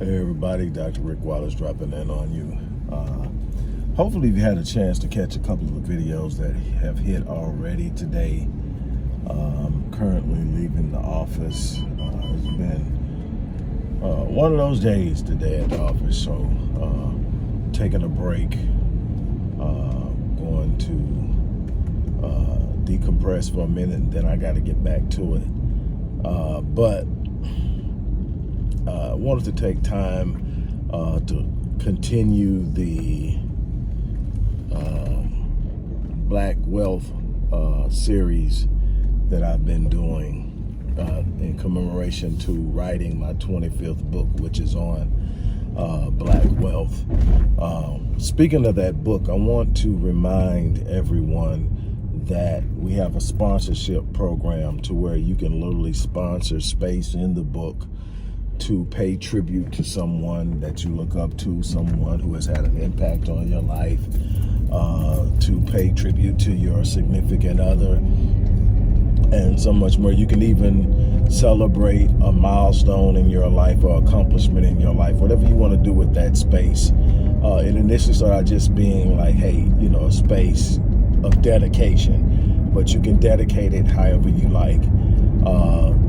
Hey everybody, Dr. Rick Wallace dropping in on you. Hopefully you've had a chance to catch a couple of the videos that have hit already today. I'm currently leaving the office. It's been one of those days today at the office, so taking a break, going to decompress for a minute, and then I got to get back to it. But I wanted to take time to continue the Black Wealth series that I've been doing in commemoration to writing my 25th book, which is on Black Wealth. Speaking of that book, I want to remind everyone that we have a sponsorship program to where you can literally sponsor space in the book to pay tribute to someone that you look up to, someone who has had an impact on your life, to pay tribute to your significant other, and so much more. You can even celebrate a milestone in your life or accomplishment in your life, whatever you want to do with that space. It initially started just being like, hey, you know, a space of dedication, but you can dedicate it however you like.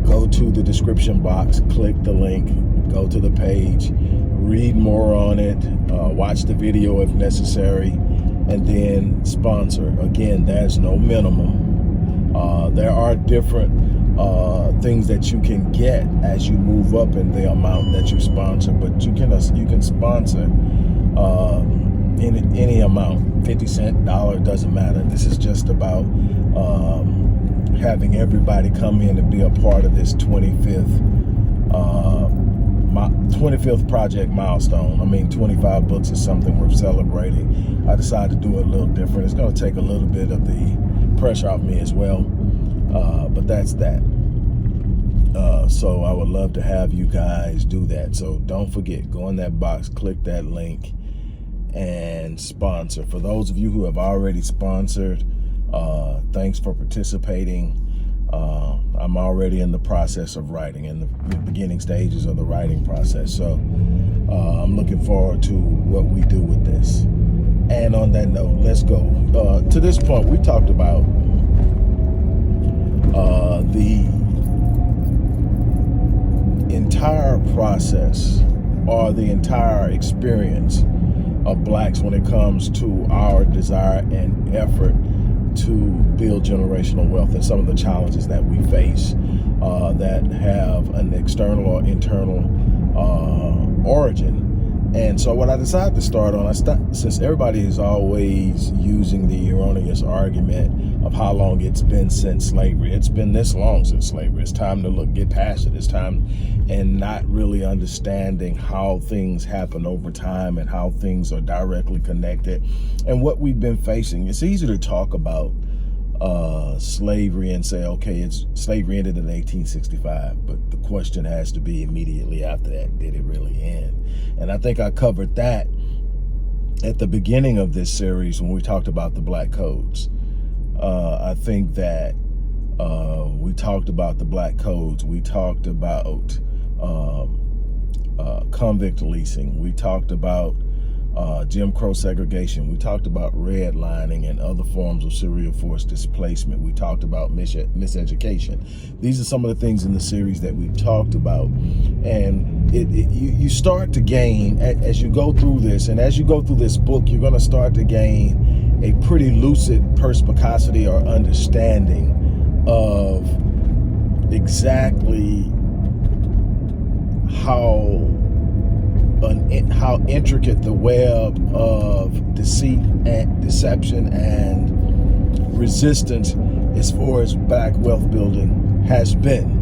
Go to the description box, click the link, go to the page, read more on it, watch the video if necessary, and then sponsor. Again, there's no minimum. There are different things that you can get as you move up in the amount that you sponsor, but you can sponsor any amount, 50 cents, $1, doesn't matter. This is just about having everybody come in and be a part of this 25th project milestone. I mean, 25 books is something worth celebrating. I decided to do it a little different. It's going to take a little bit of the pressure off me as well, but that's that. So I would love to have you guys do that. So don't forget, go in that box, click that link, and sponsor. For those of you who have already sponsored, thanks for participating. I'm already in the process of writing, in the beginning stages of the writing process. So I'm looking forward to what we do with this. And on that note, let's go. To this point, we talked about the entire process or the entire experience of blacks when it comes to our desire and effort to build generational wealth, and some of the challenges that we face that have an external or internal origin. And so what I decided to start on, since everybody is always using the erroneous argument of how long it's been since slavery. It's been this long since slavery. It's time to get past it. It's time, and not really understanding how things happen over time and how things are directly connected and what we've been facing. It's easy to talk about slavery and say, okay, slavery ended in 1865, but the question has to be immediately after that, did it really end? And I think I covered that at the beginning of this series when we talked about the Black Codes. I think that we talked about the Black Codes. We talked about convict leasing. We talked about Jim Crow segregation. We talked about redlining and other forms of serial force displacement. We talked about miseducation. These are some of the things in the series that we talked about. And you start to gain, as you go through this, and as you go through this book, you're going to start to gain a pretty lucid perspicacity or understanding of exactly how intricate the web of deceit and deception and resistance as far as Black wealth building has been.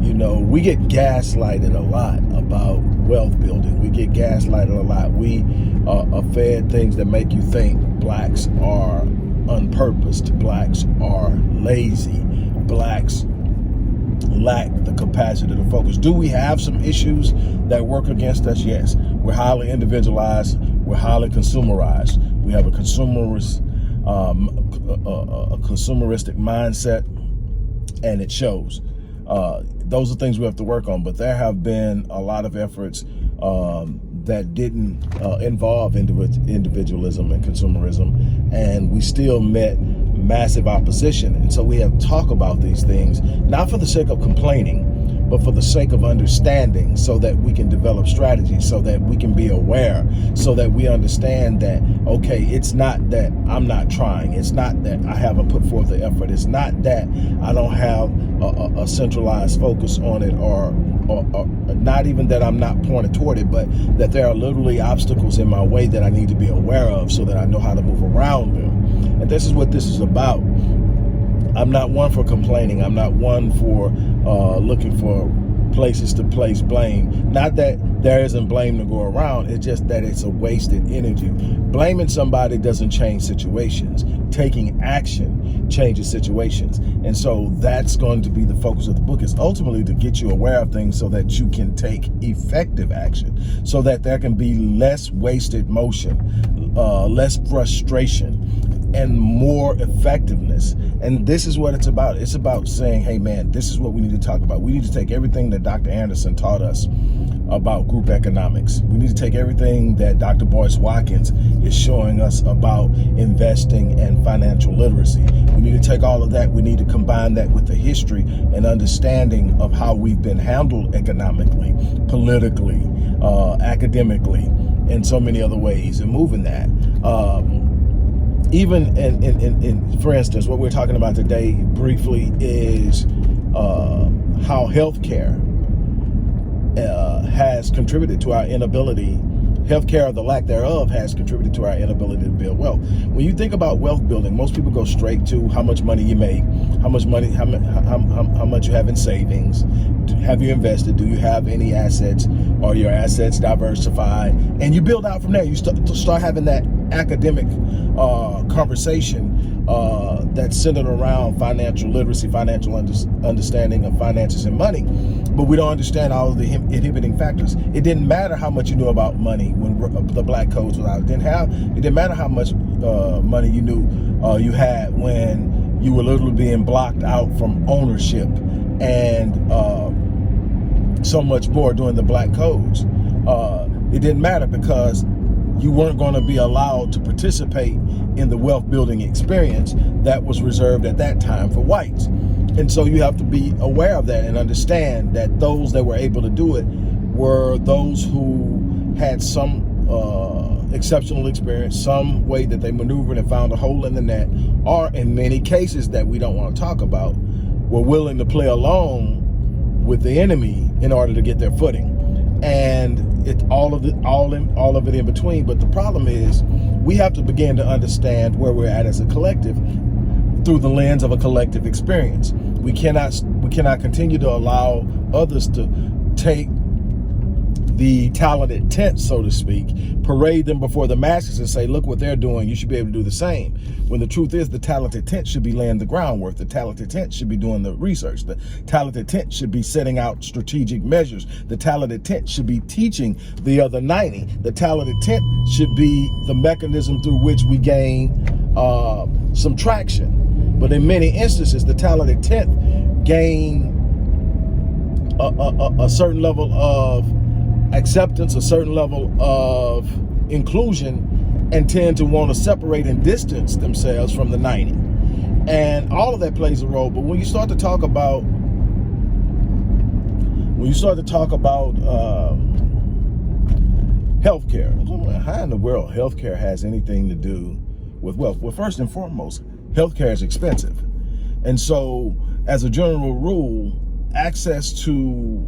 You know, we get gaslighted a lot about wealth building. We get gaslighted a lot. We are fed things that make you think blacks are unpurposed, blacks are lazy, blacks lack the capacity to focus. Do we have some issues that work against us? Yes. We're highly individualized. We're highly consumerized. We have a consumeristic mindset, and it shows. Those are things we have to work on, but there have been a lot of efforts that didn't involve individualism and consumerism, and we still met massive opposition. And so we have to talk about these things, not for the sake of complaining, but for the sake of understanding, so that we can develop strategies, so that we can be aware, so that we understand that, okay, it's not that I'm not trying. It's not that I haven't put forth the effort. It's not that I don't have a centralized focus on it, or not even that I'm not pointed toward it, but that there are literally obstacles in my way that I need to be aware of so that I know how to move around them. And this is what this is about. I'm not one for complaining. I'm not one for looking for places to place blame. Not that there isn't blame to go around. It's just that it's a wasted energy. Blaming somebody doesn't change situations. Taking action changes situations. And so that's going to be the focus of the book, is ultimately to get you aware of things so that you can take effective action, so that there can be less wasted motion, less frustration, and more effectiveness. And this is what it's about. It's about saying, hey man, this is what we need to talk about. We need to take everything that Dr. Anderson taught us about group economics. We need to take everything that Dr. Boyce Watkins is showing us about investing and financial literacy. We need to take all of that. We need to combine that with the history and understanding of how we've been handled economically, politically, academically, and so many other ways, and moving that. Even in, for instance, what we're talking about today briefly is how healthcare has contributed to our inability. Healthcare, or the lack thereof, has contributed to our inability to build wealth. When you think about wealth building, most people go straight to how much money you make, how much you have in savings, have you invested, do you have any assets, are your assets diversified, and you build out from there. You start having that academic conversation that's centered around financial literacy, financial understanding of finances and money. But we don't understand all of the inhibiting factors. It didn't matter how much you knew about money when the black codes was out. It didn't matter how much money you knew you had when you were literally being blocked out from ownership and so much more during the black codes. It didn't matter because you weren't going to be allowed to participate in the wealth building experience that was reserved at that time for whites. And so you have to be aware of that and understand that those that were able to do it were those who had some exceptional experience, some way that they maneuvered and found a hole in the net, or in many cases that we don't want to talk about, were willing to play along with the enemy in order to get their footing. And it's all of it in between. But the problem is we have to begin to understand where we're at as a collective through the lens of a collective experience. We cannot continue to allow others to take the talented tent, so to speak, parade them before the masses and say, look what they're doing, you should be able to do the same. When the truth is, the talented tent should be laying the groundwork. The talented tent should be doing the research. The talented tent should be setting out strategic measures. The talented tent should be teaching the other 90. The talented tent should be the mechanism through which we gain some traction. But in many instances, the talented tent gain a certain level of acceptance, a certain level of inclusion, and tend to want to separate and distance themselves from the 90. And all of that plays a role. But when you start to talk about healthcare, how in the world healthcare has anything to do with wealth? Well, first and foremost, healthcare is expensive. And so as a general rule, access to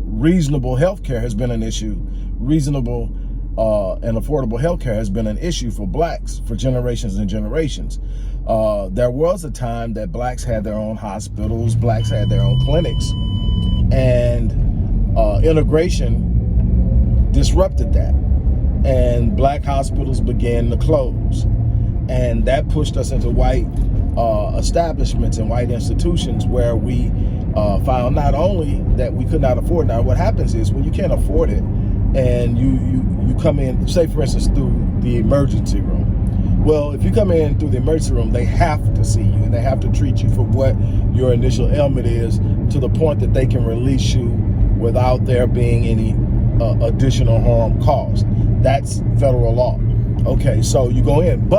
reasonable healthcare has been an issue. Reasonable and affordable healthcare has been an issue for blacks for generations and generations. There was a time that blacks had their own hospitals, blacks had their own clinics, and integration disrupted that. And black hospitals began to close. And that pushed us into white establishments and white institutions where we found not only that we could not afford. Now, what happens is when you can't afford it and you come in, say for instance, through the emergency room. Well, if you come in through the emergency room, they have to see you and they have to treat you for what your initial ailment is, to the point that they can release you without there being any additional harm caused. That's federal law. Okay, so you go in,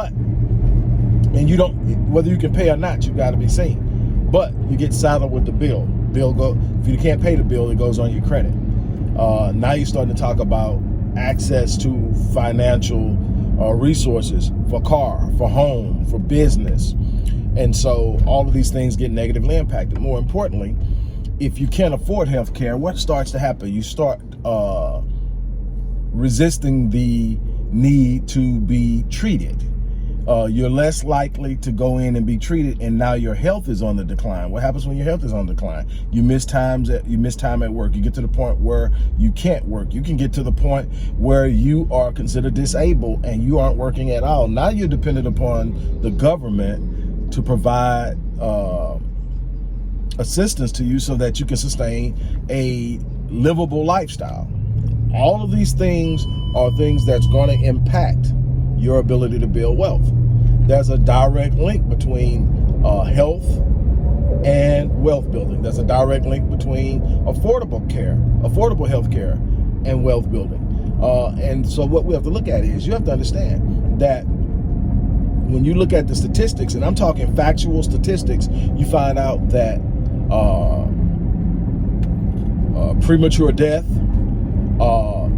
and you don't, whether you can pay or not, you got to be seen. But you get saddled with the bill. If you can't pay the bill, it goes on your credit. Now you're starting to talk about access to financial resources for car, for home, for business. And so all of these things get negatively impacted. More importantly, if you can't afford health care, what starts to happen? You start resisting the need to be treated. You're less likely to go in and be treated, and now your health is on the decline. What happens when your health is on the decline? You miss time at work. You get to the point where you can't work. You can get to the point where you are considered disabled and you aren't working at all. Now you're dependent upon the government to provide assistance to you so that you can sustain a livable lifestyle. All of these things are things that's going to impact your ability to build wealth. There's a direct link between health and wealth building. There's a direct link between affordable health care, and wealth building. And so what we have to look at is, you have to understand that when you look at the statistics, and I'm talking factual statistics, you find out that premature death,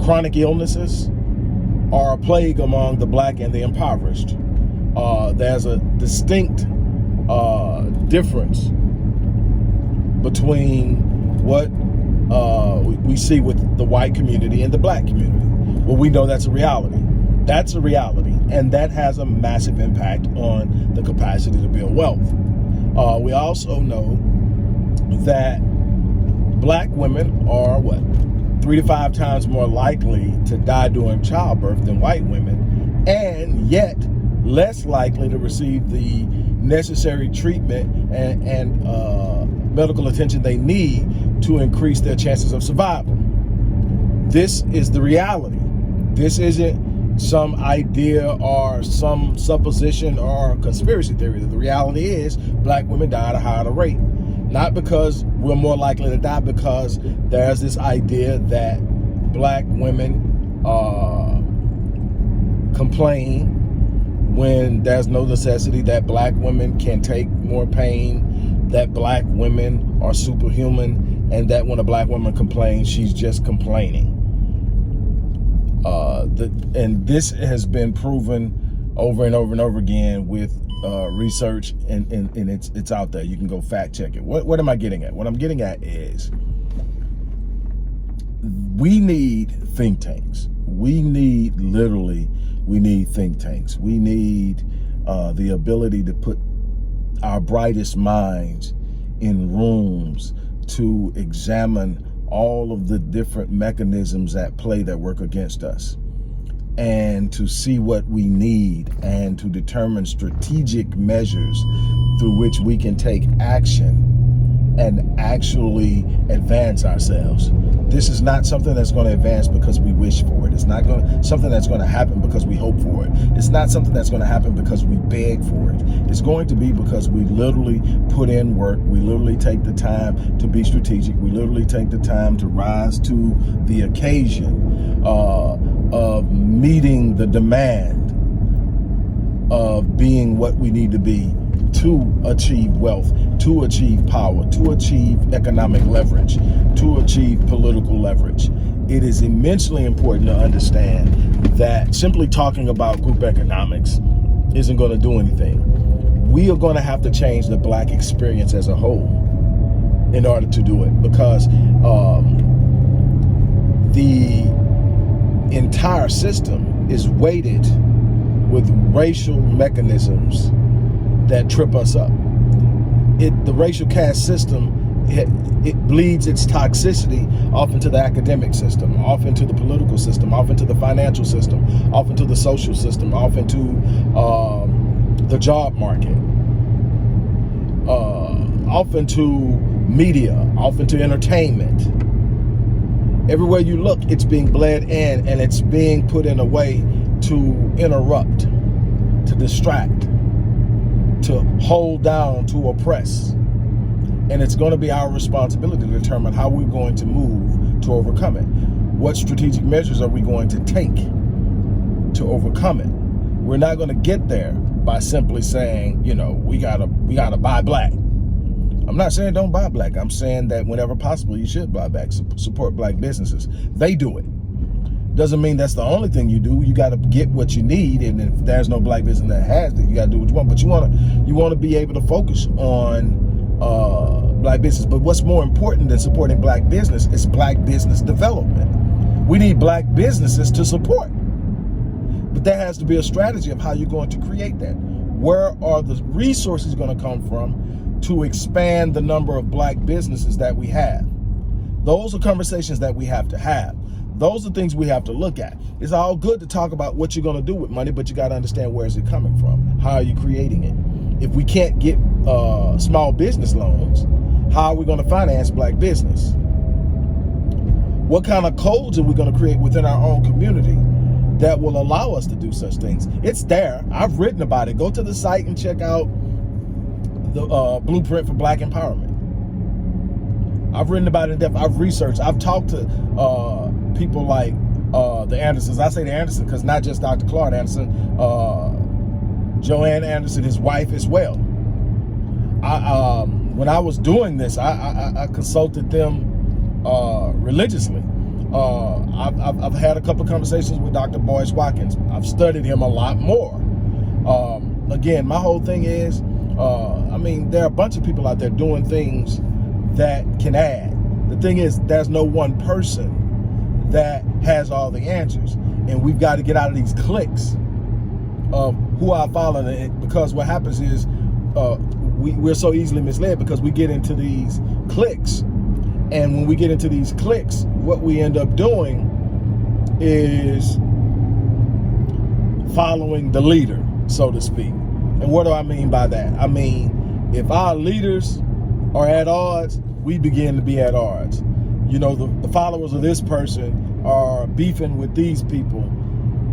chronic illnesses are a plague among the Black and the impoverished. There's a distinct difference between what we see with the white community and the Black community. Well, we know that's a reality. That's a reality, and that has a massive impact on the capacity to build wealth. We also know that Black women are 3 to 5 times more likely to die during childbirth than white women, and yet less likely to receive the necessary treatment and medical attention they need to increase their chances of survival. This is the reality. This isn't some idea or some supposition or conspiracy theory. The reality is Black women die at a higher rate. Not because we're more likely to die, because there's this idea that Black women complain when there's no necessity, that Black women can take more pain, that Black women are superhuman, and that when a Black woman complains, she's just complaining. And this has been proven over and over and over again with research, and it's out there. You can go fact check it. What am I getting at? What I'm getting at is, we need think tanks. We need think tanks. We need the ability to put our brightest minds in rooms to examine all of the different mechanisms at play that work against us, and to see what we need, and to determine strategic measures through which we can take action and actually advance ourselves. This is not something that's going to advance because we wish for it. It's not something that's going to happen because we hope for it. It's not something that's going to happen because we beg for it. It's going to be because we literally put in work. We literally take the time to be strategic. We literally take the time to rise to the occasion of meeting the demand of being what we need to be to achieve wealth, to achieve power, to achieve economic leverage, to achieve political leverage. It is immensely important to understand that simply talking about group economics isn't going to do anything. We are going to have to change the Black experience as a whole in order to do it, because the entire system is weighted with racial mechanisms that trip us up. The racial caste system, it bleeds its toxicity off into the academic system, off into the political system, off into the financial system, off into the social system, off into the job market, off into media, off into entertainment. Everywhere you look, it's being bled in, and it's being put in a way to interrupt, to distract, to hold down, to oppress. And it's going to be our responsibility to determine how we're going to move to overcome it. What strategic measures are we going to take to overcome it? We're not going to get there by simply saying, you know, we gotta buy black. I'm not saying don't buy black. I'm saying that whenever possible, you should buy black, support black businesses. They do it. Doesn't mean that's the only thing you do. You got to get what you need, and if there's no black business that has it, you got to do what you want. But you want to be able to focus on black business. But what's more important than supporting black business is black business development. We need black businesses to support. But there has to be a strategy of how you're going to create that. Where are the resources going to come from to expand the number of black businesses that we have? Those are conversations that we have to have. Those are things we have to look at. It's all good to talk about what you're going to do with money, but you got to understand where is it coming from? How are you creating it? If we can't get small business loans, how are we going to finance black business? What kind of codes are we going to create within our own community that will allow us to do such things? It's there. I've written about it. Go to the site and check out the Blueprint for Black Empowerment. I've written about it in depth. I've researched. I've talked to people like the Andersons. I say the Anderson because not just Dr. Claude Anderson, Joanne Anderson, his wife as well. When I was doing this, I consulted them religiously. I've had a couple of conversations with Dr. Boyce Watkins. I've studied him a lot more. Again, my whole thing is, I mean, there are a bunch of people out there doing things that can add. The thing is, there's no one person that has all the answers, and we've got to get out of these cliques of who are following, because what happens is we're so easily misled because we get into these cliques, and when we get into these cliques, what we end up doing is following the leader, so to speak. And what do I mean by that? I mean, if our leaders are at odds, we begin to be at odds. You know, the followers of this person are beefing with these people,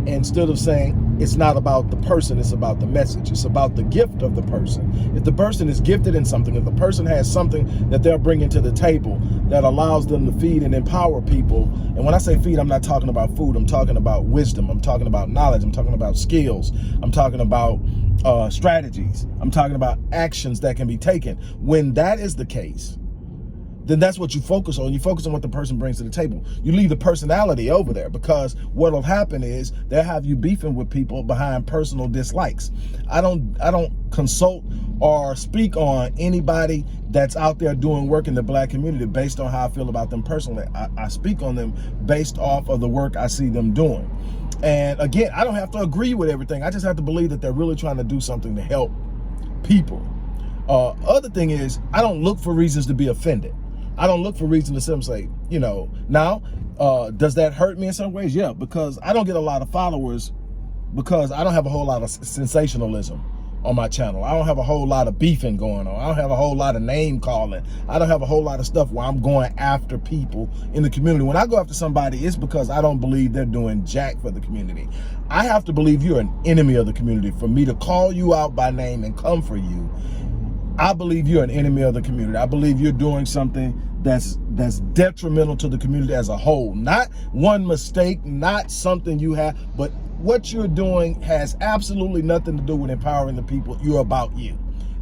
instead of saying it's not about the person, it's about the message. It's about the gift of the person. If the person is gifted in something, if the person has something that they're bringing to the table that allows them to feed and empower people, and when I say feed, I'm not talking about food, I'm talking about wisdom, I'm talking about knowledge, I'm talking about skills, I'm talking about strategies, I'm talking about actions that can be taken. When that is the case, then that's what you focus on. You focus on what the person brings to the table. You leave the personality over there, because what'll happen is they'll have you beefing with people behind personal dislikes. I don't consult or speak on anybody that's out there doing work in the black community based on how I feel about them personally. I speak on them based off of the work I see them doing. And again, I don't have to agree with everything. I just have to believe that they're really trying to do something to help people. Other thing is, I don't look for reasons to be offended. I don't look for reason to say, you know, now, does that hurt me in some ways? Yeah, because I don't get a lot of followers because I don't have a whole lot of sensationalism on my channel. I don't have a whole lot of beefing going on. I don't have a whole lot of name calling. I don't have a whole lot of stuff where I'm going after people in the community. When I go after somebody, it's because I don't believe they're doing jack for the community. I have to believe you're an enemy of the community for me to call you out by name and come for you. I believe you're an enemy of the community. I believe you're doing something that's detrimental to the community as a whole. Not one mistake, not something you have, but what you're doing has absolutely nothing to do with empowering the people. You're about you.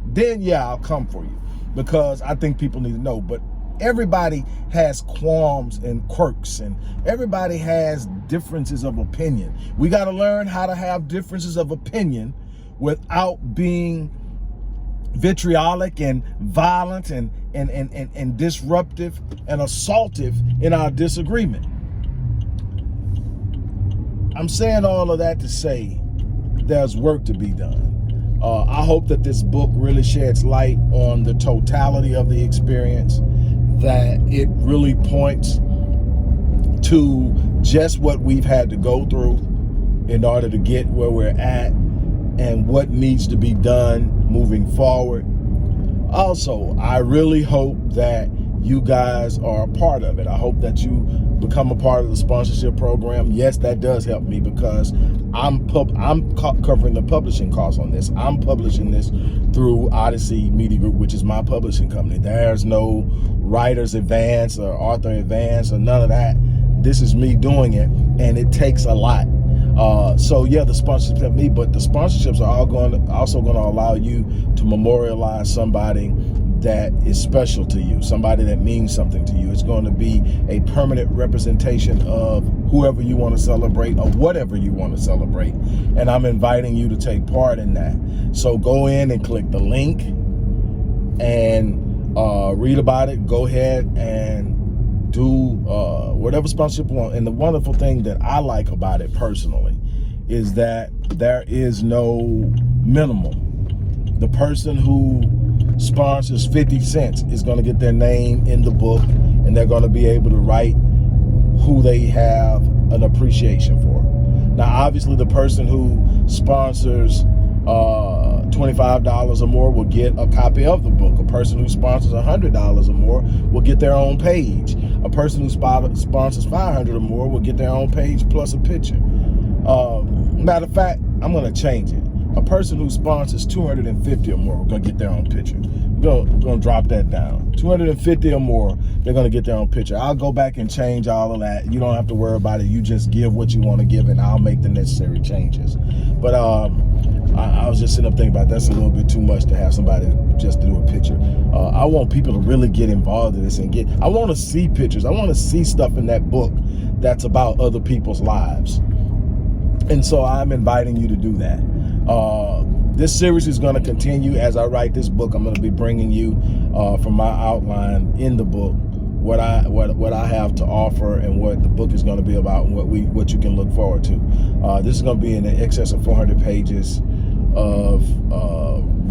Then yeah, I'll come for you, because I think people need to know. But everybody has qualms and quirks, and everybody has differences of opinion. We got to learn how to have differences of opinion without being vitriolic and violent and disruptive and assaultive in our disagreement. I'm saying all of that to say there's work to be done. I hope that this book really sheds light on the totality of the experience, that it really points to just what we've had to go through in order to get where we're at, and what needs to be done moving forward. Also, I really hope that you guys are a part of it. I hope that you become a part of the sponsorship program. Yes, that does help me, because I'm covering the publishing costs on this. I'm publishing this through Odyssey Media Group, which is my publishing company. There's no writer's advance or author advance or none of that. this is me doing it, and it takes a lot. So yeah, the sponsorships help me, but the sponsorships are also going to allow you to memorialize somebody that is special to you, somebody that means something to you. It's going to be a permanent representation of whoever you want to celebrate or whatever you want to celebrate. And I'm inviting you to take part in that. So go in and click the link and read about it. Go ahead and do whatever sponsorship you want. And the wonderful thing that I like about it personally is that there is no minimum. The person who sponsors 50 cents is going to get their name in the book, and they're going to be able to write who they have an appreciation for. Now, obviously, the person who sponsors $25 or more will get a copy of the book. A person who sponsors $100 or more will get their own page. A person who sponsors $500 or more will get their own page plus a picture. Matter of fact, I'm going to change it. A person who sponsors $250 or more, we're going to get their own picture. We're going to drop that down. $250 or more, they're going to get their own picture. I'll go back and change all of that. You don't have to worry about it. You just give what you want to give, and I'll make the necessary changes. But I was just sitting up thinking about that's a little bit too much to have somebody just do a picture. I want people to really get involved in this and I want to see pictures. I want to see stuff in that book that's about other people's lives. And so I'm inviting you to do that. This series is going to continue as I write this book. I'm going to be bringing you from my outline in the book what I have to offer and what the book is going to be about and what you can look forward to. This is going to be in excess of 400 pages of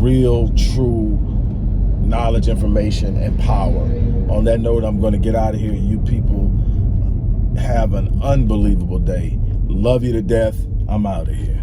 real, true knowledge, information, and power. On that note, I'm going to get out of here. You people have an unbelievable day. Love you to death. I'm out of here.